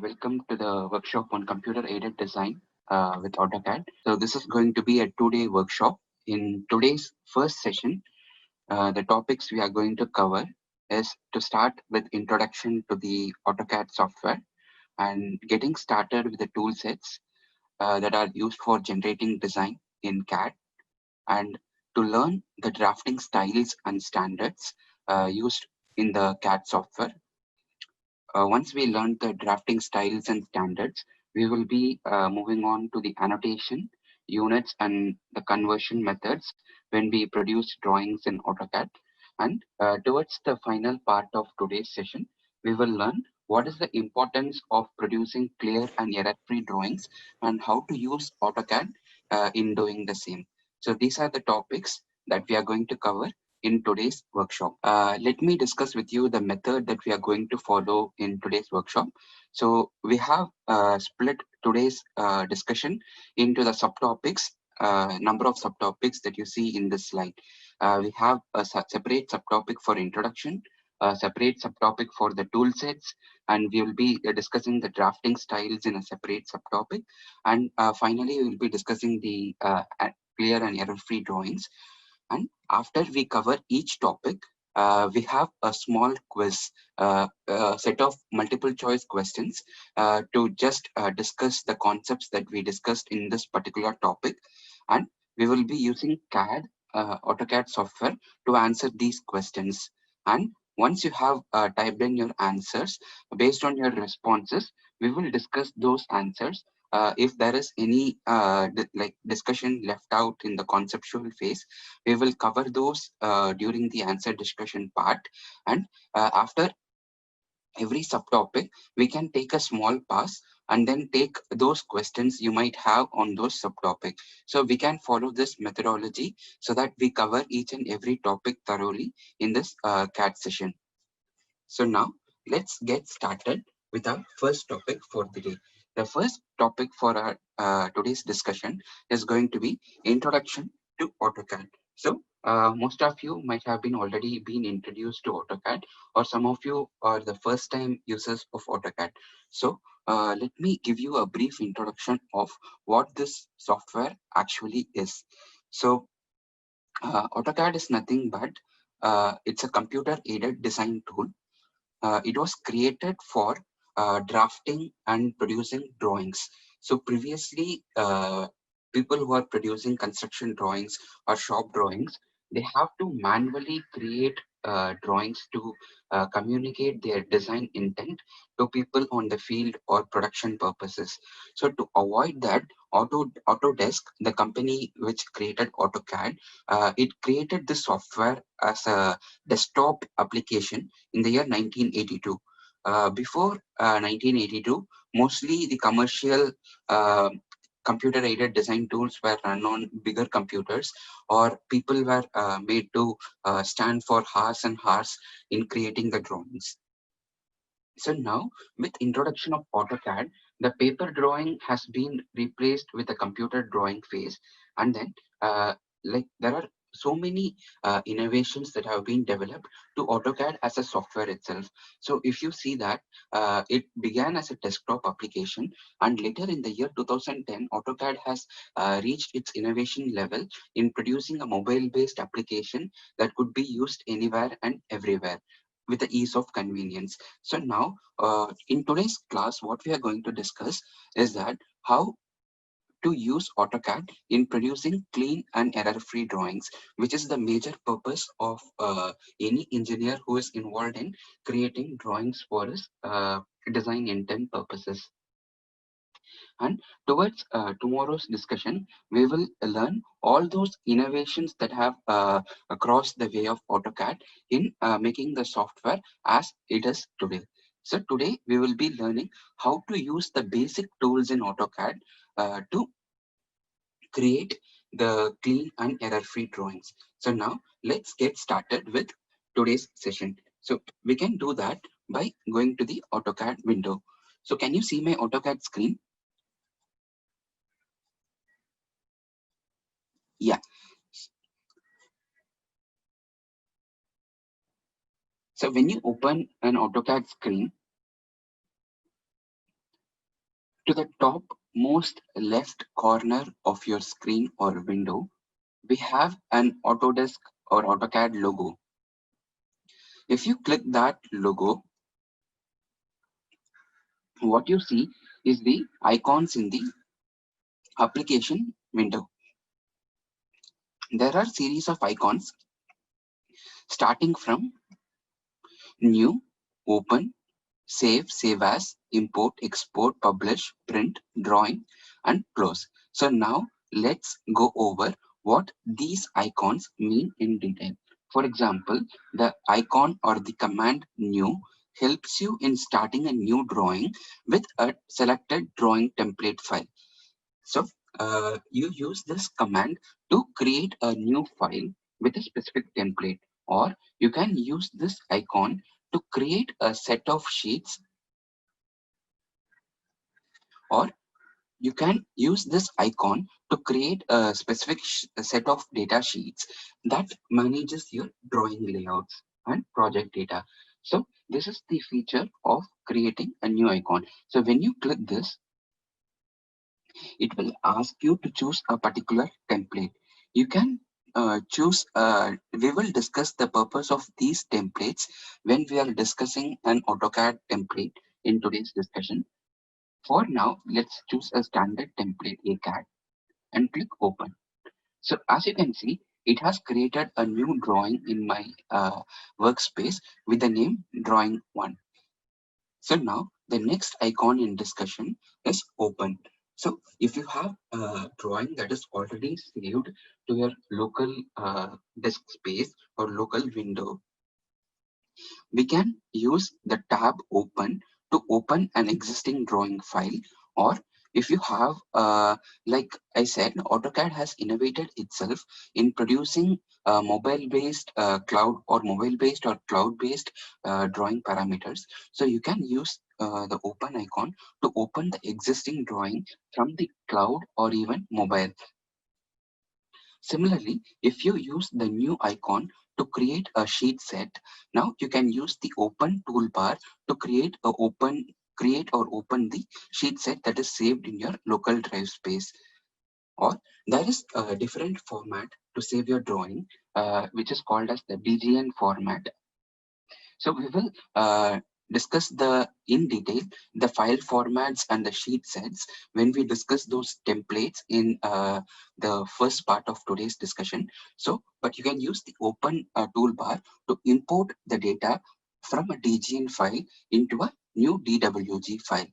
Welcome to the workshop on computer aided design with AutoCAD. So this is going to be a 2-day workshop. In today's first session, the topics we are going to cover is to start with introduction to the AutoCAD software and getting started with the tool sets that are used for generating design in CAD, and to learn the drafting styles and standards used in the CAD software. Once we learn the drafting styles and standards, we will be moving on to the annotation, units, and the conversion methods when we produce drawings in AutoCAD. And towards the final part of today's session, we will learn what is the importance of producing clear and error-free drawings and how to use AutoCAD in doing the same. So these are the topics that we are going to cover in today's workshop. Let me discuss with you the method that we are going to follow in today's workshop. So we have split today's discussion into the subtopics, number of subtopics that you see in this slide. We have a separate subtopic for introduction, a separate subtopic for the tool sets, and we will be discussing the drafting styles in a separate subtopic. And finally, we will be discussing the clear and error-free drawings. And after we cover each topic, we have a small quiz, set of multiple choice questions to just discuss the concepts that we discussed in this particular topic. And we will be using CAD, AutoCAD software to answer these questions. And once you have typed in your answers, based on your responses, we will discuss those answers. If there is any discussion left out in the conceptual phase, we will cover those during the answer discussion part. And after every subtopic, we can take a small pause and then take those questions you might have on those subtopic. So we can follow this methodology so that we cover each and every topic thoroughly in this CAD session. So now let's get started with our first topic for the day. The first topic for our today's discussion is going to be introduction to AutoCAD. So most of you might have been already been introduced to AutoCAD, or some of you are the first time users of AutoCAD. So let me give you a brief introduction of what this software actually is. So AutoCAD is nothing but it's a computer aided design tool. It was created for drafting and producing drawings. So previously, people who are producing construction drawings or shop drawings, they have to manually create drawings to communicate their design intent to people on the field or production purposes. So to avoid that, Autodesk, the company which created AutoCAD, it created this software as a desktop application in the year 1982. Before 1982, mostly the commercial computer aided design tools were run on bigger computers, or people were made to stand for hours and hours in creating the drawings. So now, with introduction of AutoCAD, the paper drawing has been replaced with a computer drawing phase. And then there are so many innovations that have been developed to AutoCAD as a software itself. So if you see that it began as a desktop application, and later in the year 2010, AutoCAD has reached its innovation level in producing a mobile-based application that could be used anywhere and everywhere with the ease of convenience. So now in today's class, what we are going to discuss is that how to use AutoCAD in producing clean and error-free drawings, which is the major purpose of any engineer who is involved in creating drawings for his design intent purposes. And towards tomorrow's discussion, we will learn all those innovations that have across the way of AutoCAD in making the software as it is today. So today we will be learning how to use the basic tools in AutoCAD to create the clean and error-free drawings. So now let's get started with today's session. So we can do that by going to the AutoCAD window. So can you see my AutoCAD screen? Yeah. So when you open an AutoCAD screen, To the top most left corner of your screen or window, we have an Autodesk or AutoCAD logo. If you click that logo, what you see is the icons in the application window. There are series of icons starting from new, open, save as, import, export, publish, print, drawing, and close. So now let's go over what these icons mean in detail. For example, the icon or the command new helps you in starting a new drawing with a selected drawing template file. So you use this command to create a new file with a specific template, or you can use this icon to create a set of sheets, or you can use this icon to create a specific set of data sheets that manages your drawing layouts and project data. So this is the feature of creating a new icon. So when you click this, it will ask you to choose a particular template. You can choose, we will discuss the purpose of these templates when we are discussing an AutoCAD template in today's discussion. For now, let's choose a standard template ACAD and click open. So as you can see, it has created a new drawing in my workspace with the name drawing 1. So now the next icon in discussion is open. So if you have a drawing that is already saved to your local disk space or local window, we can use the tab open to open an existing drawing file. Or if you have, like I said, AutoCAD has innovated itself in producing mobile-based cloud or mobile-based or cloud-based drawing parameters. So you can use the open icon to open the existing drawing from the cloud or even mobile. Similarly, if you use the new icon to create a sheet set, now you can use the open toolbar to create or open the sheet set that is saved in your local drive space. Or there is a different format to save your drawing, which is called as the DGN format. So we will discuss in detail the file formats and the sheet sets when we discuss those templates in the first part of today's discussion. So, but you can use the open toolbar to import the data from a DGN file into a new DWG file.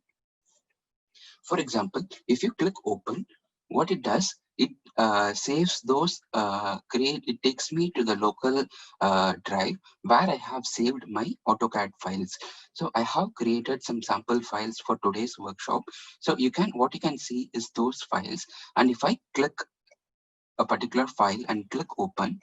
For example, if you click open, what it does, it saves those, it takes me to the local drive where I have saved my AutoCAD files. So I have created some sample files for today's workshop. So what you can see is those files. And if I click a particular file and click open,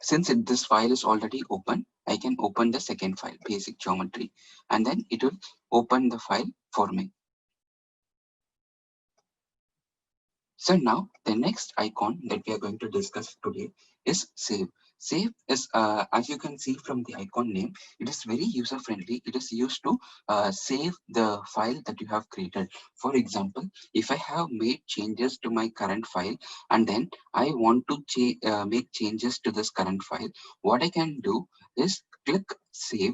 since this file is already open, I can open the second file, basic geometry, and then it will open the file for me. So now the next icon that we are going to discuss today is save. Save is, as you can see from the icon name, it is very user friendly. It is used to save the file that you have created. For example, if I have made changes to my current file and then I want to make changes to this current file, what I can do is click save,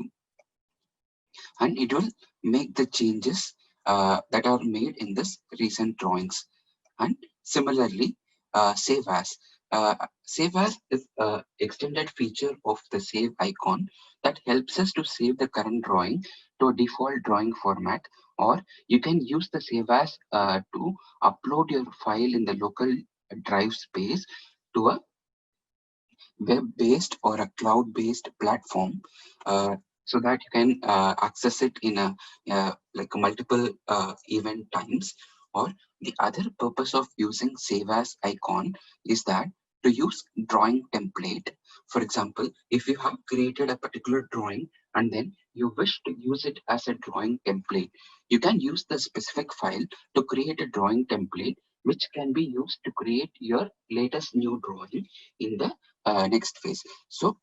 and it will make the changes that are made in this recent drawings. And similarly, save as. Save as is an extended feature of the save icon that helps us to save the current drawing to a default drawing format, or you can use the save as to upload your file in the local drive space to a web-based or a cloud-based platform, so that you can access it in a like multiple event times. Or the other purpose of using save as icon is that to use drawing template. For example, if you have created a particular drawing and then you wish to use it as a drawing template, you can use the specific file to create a drawing template which can be used to create your latest new drawing in the next phase. So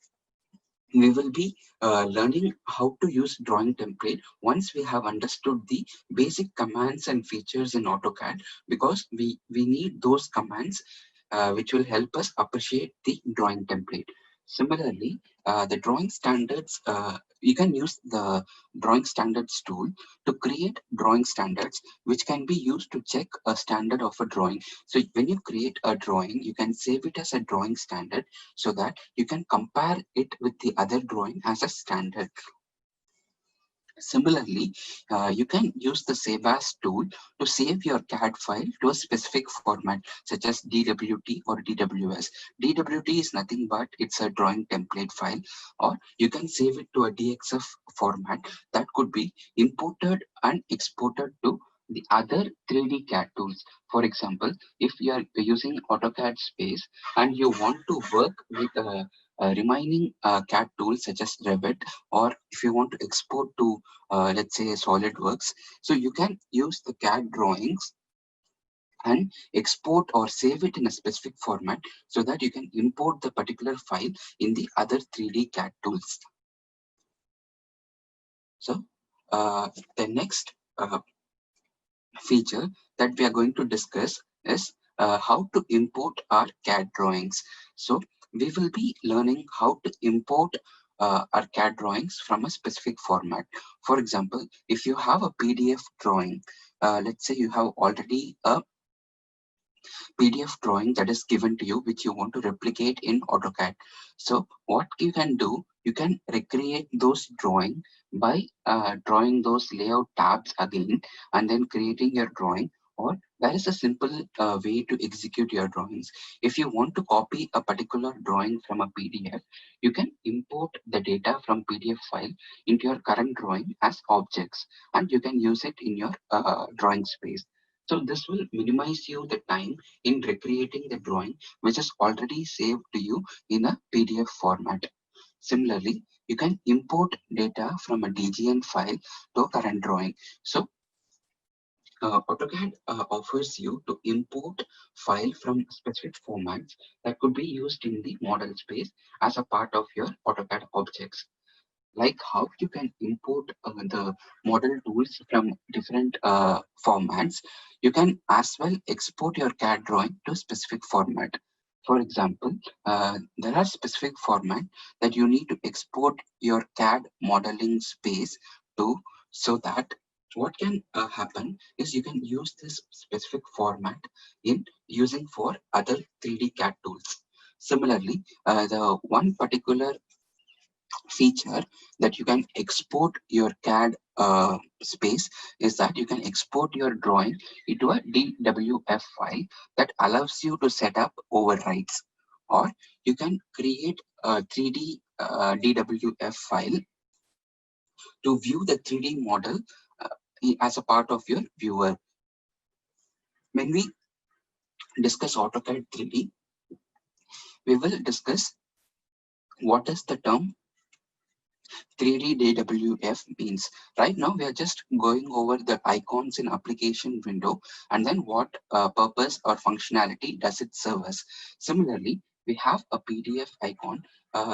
we will be learning how to use drawing template once we have understood the basic commands and features in AutoCAD, because we need those commands which will help us appreciate the drawing template. Similarly, the drawing standards, you can use the drawing standards tool to create drawing standards which can be used to check a standard of a drawing. So when you create a drawing, you can save it as a drawing standard so that you can compare it with the other drawing as a standard. Similarly, you can use the Save As tool to save your CAD file to a specific format such as DWT or DWS. DWT is nothing but it's a drawing template file, or you can save it to a DXF format that could be imported and exported to the other 3D CAD tools. For example, if you are using AutoCAD Space and you want to work with remaining CAD tools such as Revit, or if you want to export to let's say SolidWorks, so you can use the CAD drawings and export or save it in a specific format so that you can import the particular file in the other 3D CAD tools. So the next feature that we are going to discuss is how to import our CAD drawings. So we will be learning how to import our CAD drawings from a specific format. For example, if you have a PDF drawing, let's say you have already a PDF drawing that is given to you, which you want to replicate in AutoCAD. So what you can do, you can recreate those drawing by drawing those layout tabs again and then creating your drawing. Or there is a simple way to execute your drawings. If you want to copy a particular drawing from a PDF, you can import the data from PDF file into your current drawing as objects, and you can use it in your drawing space. So this will minimize you the time in recreating the drawing which is already saved to you in a PDF format. Similarly, you can import data from a DGN file to a current drawing. So AutoCAD offers you to import file from specific formats that could be used in the model space as a part of your AutoCAD objects. Like how you can import the model tools from different formats, you can as well export your CAD drawing to a specific format. For example, there are specific format that you need to export your CAD modeling space to, so that what can happen is you can use this specific format in using for other 3D CAD tools. Similarly, the one particular feature that you can export your CAD space is that you can export your drawing into a DWF file that allows you to set up overrides, or you can create a 3D DWF file to view the 3D model as a part of your viewer. When we discuss AutoCAD 3D, we will discuss what is the term 3D DWF means. Right now, we are just going over the icons in application window and then what purpose or functionality does it serve us. Similarly, we have a PDF icon.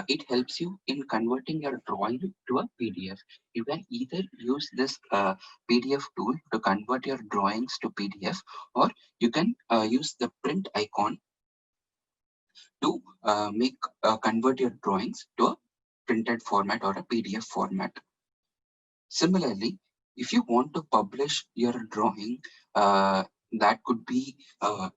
It helps you in converting your drawing to a PDF. You can either use this PDF tool to convert your drawings to PDF, or you can use the print icon to convert your drawings to a printed format or a PDF format. Similarly, if you want to publish your drawing, that could be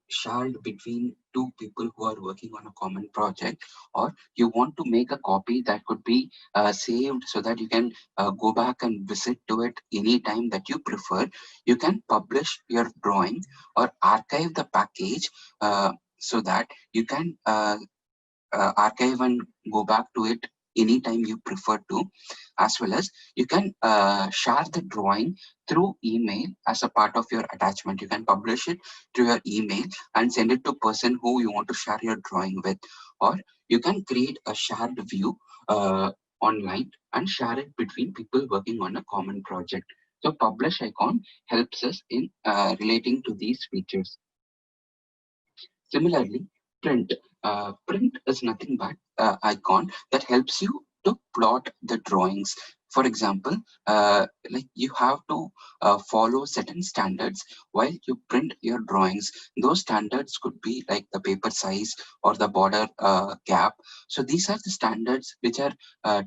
shared between two people who are working on a common project, or you want to make a copy that could be saved so that you can go back and visit to it anytime that you prefer, you can publish your drawing or archive the package so that you can archive and go back to it anytime you prefer to, as well as you can share the drawing through email as a part of your attachment. You can publish it to your email and send it to person who you want to share your drawing with, or you can create a shared view online and share it between people working on a common project. So publish icon helps us in relating to these features. Similarly, print. Print is nothing but icon that helps you to plot the drawings. For example, like you have to follow certain standards while you print your drawings. Those standards could be like the paper size or the border gap. So these are the standards which are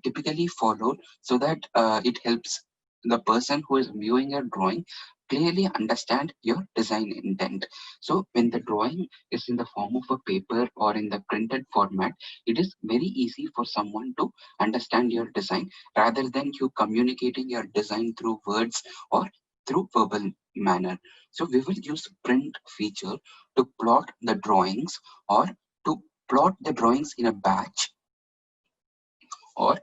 typically followed, so that it helps the person who is viewing your drawing clearly understand your design intent. So when the drawing is in the form of a paper or in the printed format, it is very easy for someone to understand your design rather than you communicating your design through words or through verbal manner. So we will use print feature to plot the drawings, or to plot the drawings in a batch, or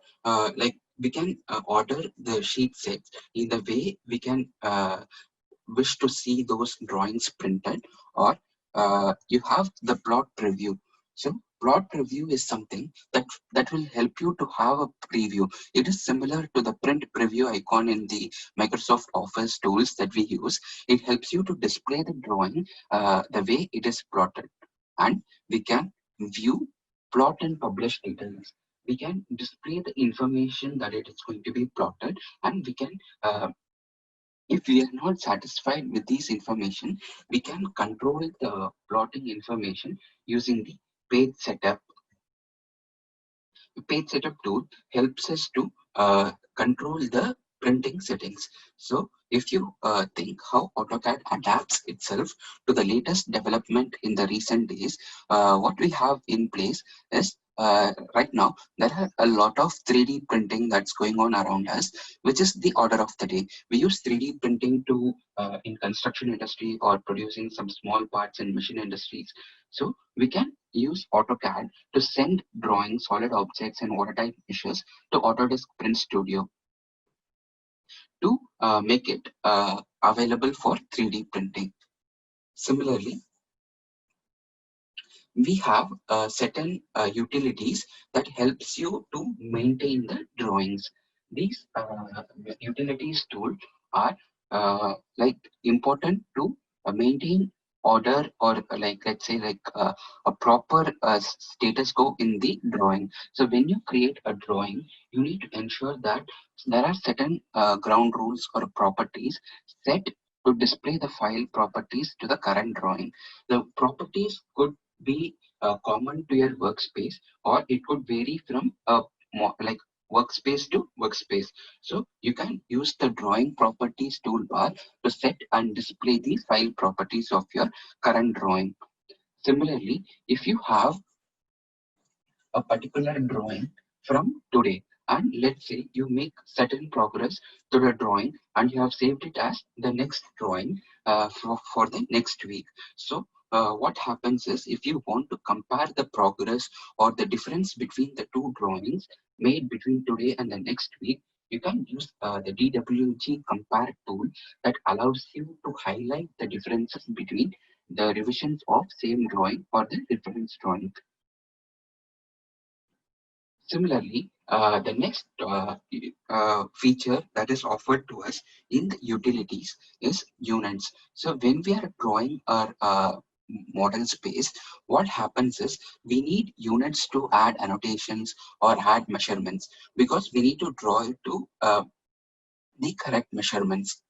like we can order the sheet sets in the way we can wish to see those drawings printed, or you have the plot preview. So plot preview is something that will help you to have a preview. It is similar to the print preview icon in the Microsoft Office tools that we use. It helps you to display the drawing the way it is plotted, and we can view, plot and publish details. We can display the information that it is going to be plotted, and we can if we are not satisfied with these information, we can control the plotting information using the page setup. The page setup tool helps us to control the printing settings. So if you think how AutoCAD adapts itself to the latest development in the recent days, what we have in place is right now there are a lot of 3D printing that's going on around us, which is the order of the day. We use 3D printing to in construction industry or producing some small parts in machine industries. So we can use AutoCAD to send drawings, solid objects, and watertight meshes to Autodesk Print Studio to make it available for 3D printing. Similarly, we have certain utilities that helps you to maintain the drawings. These utilities tool are like important to maintain order, or like let's say like a proper status quo in the drawing. So when you create a drawing, you need to ensure that there are certain ground rules or properties set to display the file properties to the current drawing. The properties could be common to your workspace, or it could vary from like workspace to workspace. So you can use the drawing properties toolbar to set and display the file properties of your current drawing. Similarly, if you have a particular drawing from today, and let's say you make certain progress to the drawing and you have saved it as the next drawing for the next week. So what happens is, if you want to compare the progress or the difference between the two drawings made between today and the next week, you can use the DWG compare tool that allows you to highlight the differences between the revisions of same drawing or the reference drawing. Similarly, the next feature that is offered to us in the utilities is units. So when we are drawing our model space, what happens is we need units to add annotations or add measurements, because we need to draw it to the correct measurements.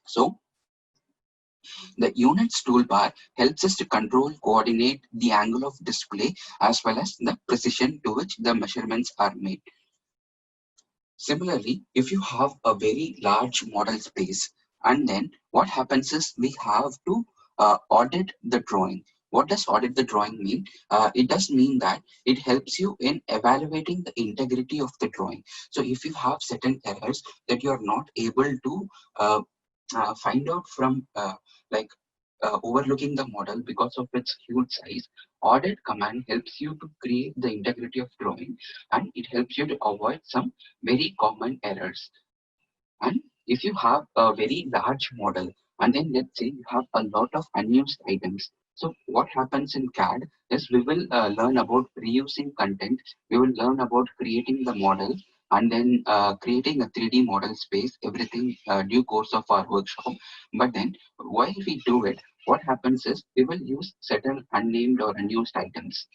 So the units toolbar helps us to control, coordinate the angle of display as well as the precision to which the measurements are made. Similarly, if you have a very large model space, and then what happens is we have to audit the drawing. What does audit the drawing mean? It does mean that it helps you in evaluating the integrity of the drawing. So if you have certain errors that you are not able to find out from like overlooking the model because of its huge size, audit command helps you to create the integrity of drawing, and it helps you to avoid some very common errors. And if you have a very large model, and then let's say you have a lot of unused items, so what happens in CAD is we will learn about reusing content, we will learn about creating the model, and then creating a 3D model space, everything due course of our workshop. But then while we do it, what happens is we will use certain unnamed or unused items.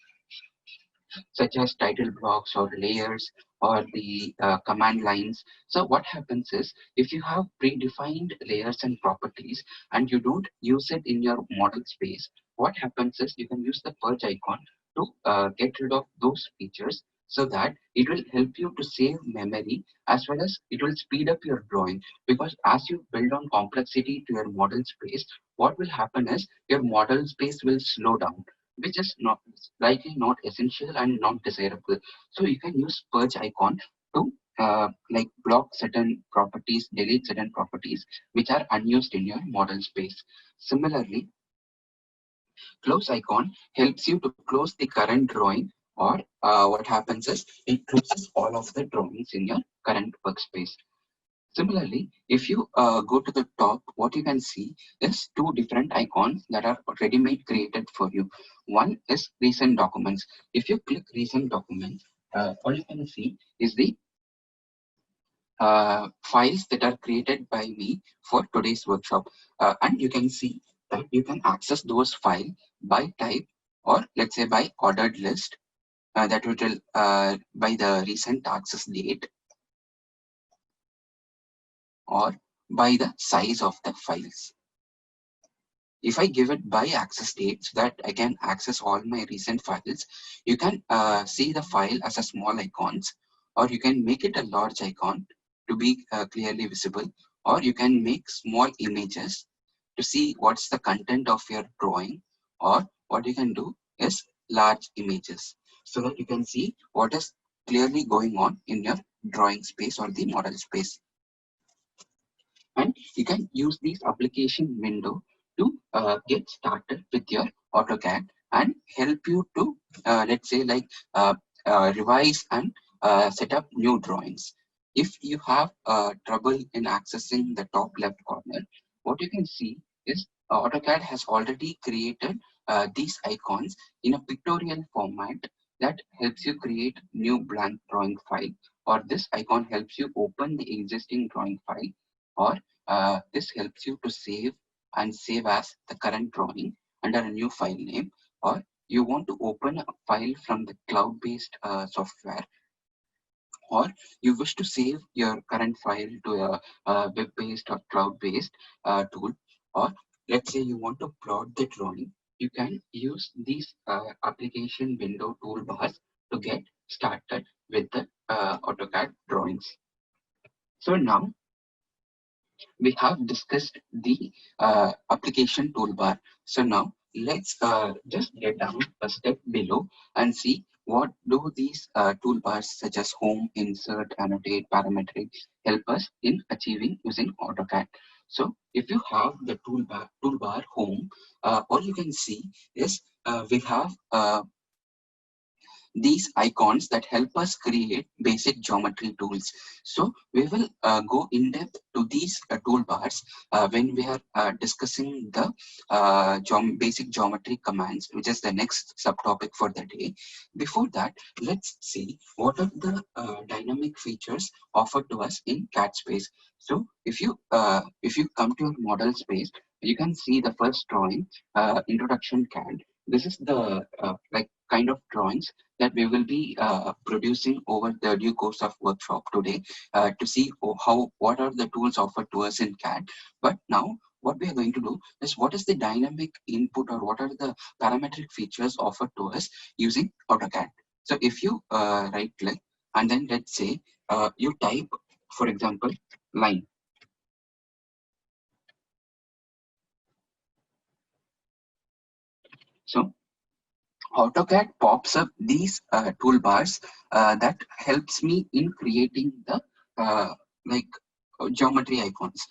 such as title blocks or layers or the command lines. So what happens is, if you have predefined layers and properties and you don't use it in your model space, what happens is you can use the purge icon to get rid of those features, so that it will help you to save memory as well as it will speed up your drawing. Because as you build on complexity to your model space, what will happen is your model space will slow down, which is not likely not essential and not desirable. So you can use purge icon to like block certain properties, delete certain properties which are unused in your model space. Similarly, close icon helps you to close the current drawing, or what happens is it closes all of the drawings in your current workspace. Similarly, if you go to the top, what you can see is two different icons that are ready-made created for you. One is recent documents. If you click recent documents, all you can see is the files that are created by me for today's workshop. And you can see that you can access those files by type, or let's say by ordered list, that will by the recent access date, or by the size of the files. If I give it by access date so that I can access all my recent files, you can see the file as a small icons, or you can make it a large icon to be clearly visible, or you can make small images to see what's the content of your drawing, or what you can do is large images so that you can see what is clearly going on in your drawing space or the model space. And you can use this application window to get started with your AutoCAD and help you to let's say like revise and set up new drawings. If you have trouble in accessing the top left corner, what you can see is AutoCAD has already created these icons in a pictorial format that helps you create new blank drawing file, or this icon helps you open the existing drawing file, or this helps you to save as the current drawing under a new file name, or you want to open a file from the cloud-based software, or you wish to save your current file to a web-based or cloud-based tool, or let's say you want to plot the drawing, you can use these application window toolbars to get started with the AutoCAD drawings. So now we have discussed the application toolbar. So now let's just get down a step below and see what do these toolbars such as home, insert, annotate, parametric help us in achieving using AutoCAD. So if you have the toolbar home, all you can see is we have these icons that help us create basic geometry tools. So we will go in depth to these toolbars when we are discussing the basic geometry commands, which is the next subtopic for the day. Before that, let's see what are the dynamic features offered to us in CAD space. So if you come to your model space, you can see the first drawing, introduction CAD. This is the like kind of drawings that we will be producing over the due course of workshop today to see what are the tools offered to us in CAD. But now what we are going to do is what is the dynamic input, or what are the parametric features offered to us using AutoCAD. So if you right click and then let's say you type, for example, line. So AutoCAD pops up these toolbars that helps me in creating the like geometry icons.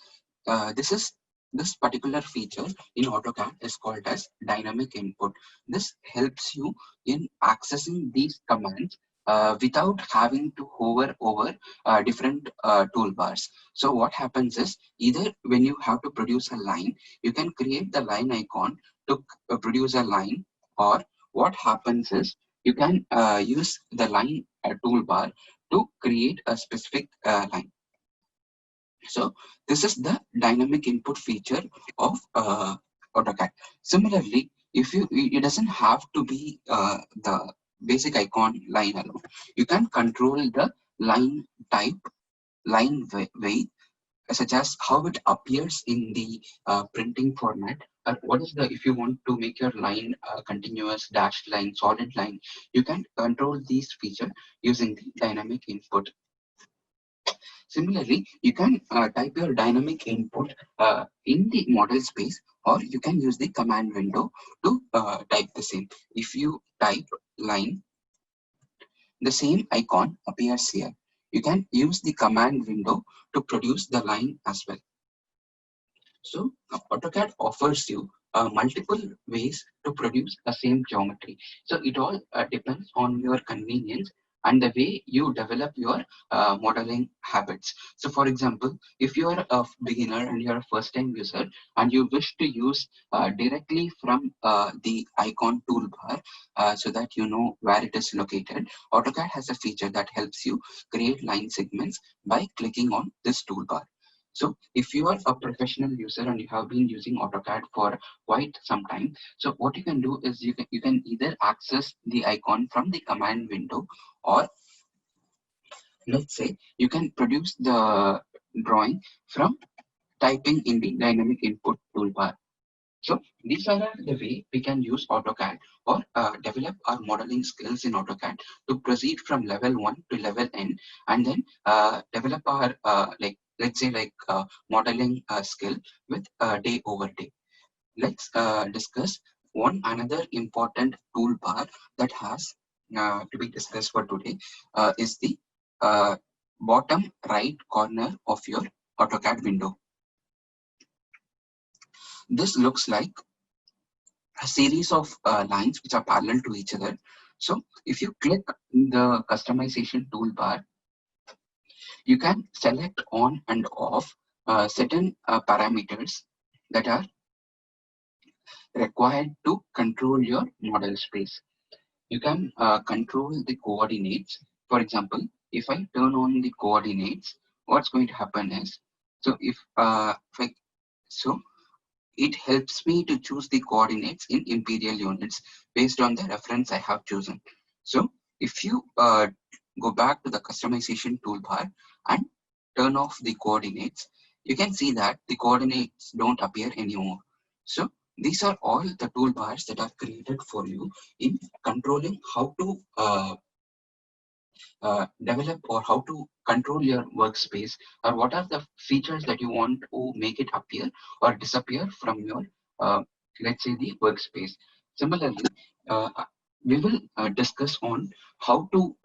This particular feature in AutoCAD is called as dynamic input. This helps you in accessing these commands without having to hover over different toolbars. So what happens is, either when you have to produce a line, you can create the line icon to produce a line, or what happens is you can use the line toolbar to create a specific line. So this is the dynamic input feature of AutoCAD. Similarly, if it doesn't have to be the basic icon line alone. You can control the line type, line weight, such as how it appears in the printing format. What is the, if you want to make your line continuous, dashed line, solid line, you can control these features using the dynamic input. Similarly, you can type your dynamic input in the model space, or you can use the command window to type the same. If you type line, the same icon appears here. You can use the command window to produce the line as well. So AutoCAD offers you multiple ways to produce the same geometry. So it all depends on your convenience and the way you develop your modeling habits. So for example, if you are a beginner and you're a first time user and you wish to use directly from the icon toolbar so that you know where it is located, AutoCAD has a feature that helps you create line segments by clicking on this toolbar. So if you are a professional user and you have been using AutoCAD for quite some time, so what you can do is you can either access the icon from the command window, or let's say you can produce the drawing from typing in the dynamic input toolbar. So these are the way we can use AutoCAD or develop our modeling skills in AutoCAD to proceed from level 1 to level n, and then develop our let's say modeling skill with day over day. Let's discuss one another important toolbar that has to be discussed for today is the uh, bottom right corner of your AutoCAD window. This looks like a series of lines which are parallel to each other. So if you click the customization toolbar, you can select on and off certain parameters that are required to control your model space. You can control the coordinates. For example, if I turn on the coordinates, what's going to happen is, so it helps me to choose the coordinates in imperial units based on the reference I have chosen. So if you go back to the customization toolbar and turn off the coordinates, you can see that the coordinates don't appear anymore. So these are all the toolbars that are created for you in controlling how to develop or how to control your workspace, or what are the features that you want to make it appear or disappear from your let's say the workspace. Similarly, we will discuss on how to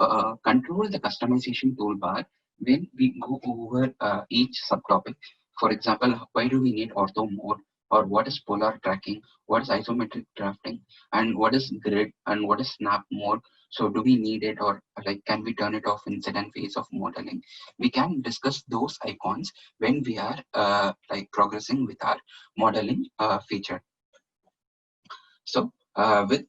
control the customization toolbar when we go over each subtopic. For example, why do we need ortho mode, or what is polar tracking, what is isometric drafting, and what is grid, and what is snap mode. So do we need it, or like can we turn it off in certain phase of modeling? We can discuss those icons when we are like progressing with our modeling feature. So with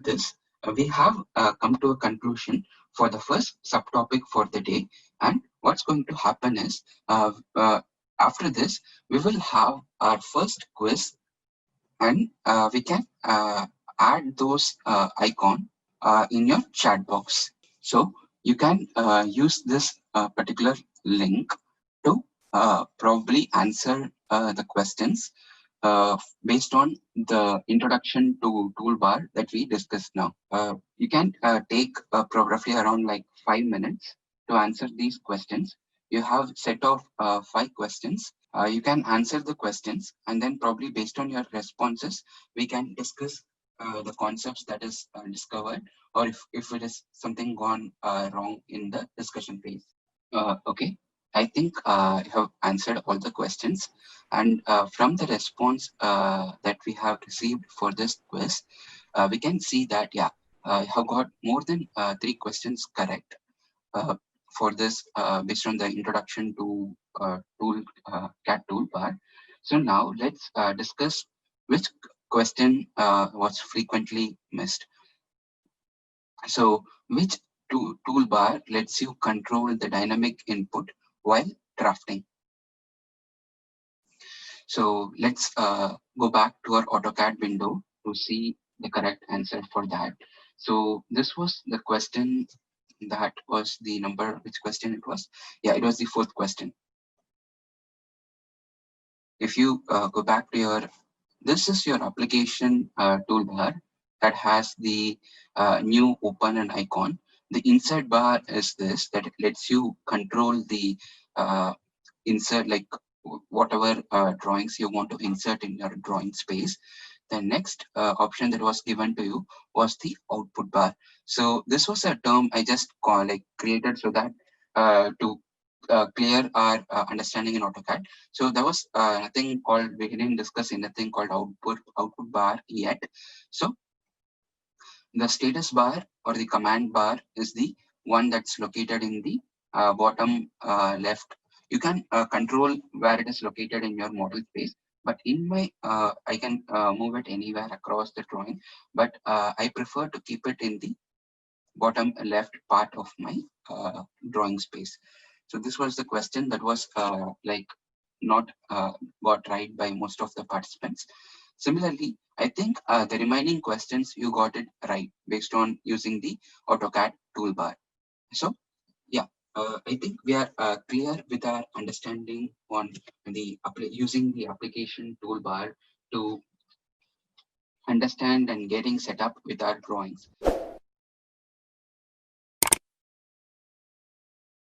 this, we have come to a conclusion for the first subtopic for the day. And what's going to happen is after this, we will have our first quiz, and we can add those icon in your chat box. So you can use this particular link to probably answer the questions based on the introduction to toolbar that we discussed now. You can take roughly around like 5 minutes to answer these questions. You have set of 5 questions. You can answer the questions, and then probably based on your responses, we can discuss the concepts that is discovered, or if it is something gone wrong in the discussion phase. Okay, I think I have answered all the questions, and from the response that we have received for this quiz, we can see that I have got more than 3 questions correct for this based on the introduction to CAD toolbar. So now let's discuss which question was frequently missed. So which toolbar lets you control the dynamic input while drafting? So let's go back to our AutoCAD window to see the correct answer for that. So this was the question. That was the number, which question it was? Yeah, it was the fourth question. If you go back to your, this is your application toolbar that has the new open and icon. The insert bar is this, that lets you control the insert, like whatever drawings you want to insert in your drawing space. The next option that was given to you was the output bar. So this was a term I just created so that to clear our understanding in AutoCAD. So there was nothing called, we didn't discuss anything called output bar yet. So the status bar or the command bar is the one that's located in the bottom left. You can control where it is located in your model space, but in my I can move it anywhere across the drawing, but I prefer to keep it in the bottom left part of my drawing space. So this was the question that was not got right by most of the participants. Similarly, I think the remaining questions you got it right based on using the AutoCAD toolbar. So yeah, I think we are clear with our understanding on the using the application toolbar to understand and getting set up with our drawings.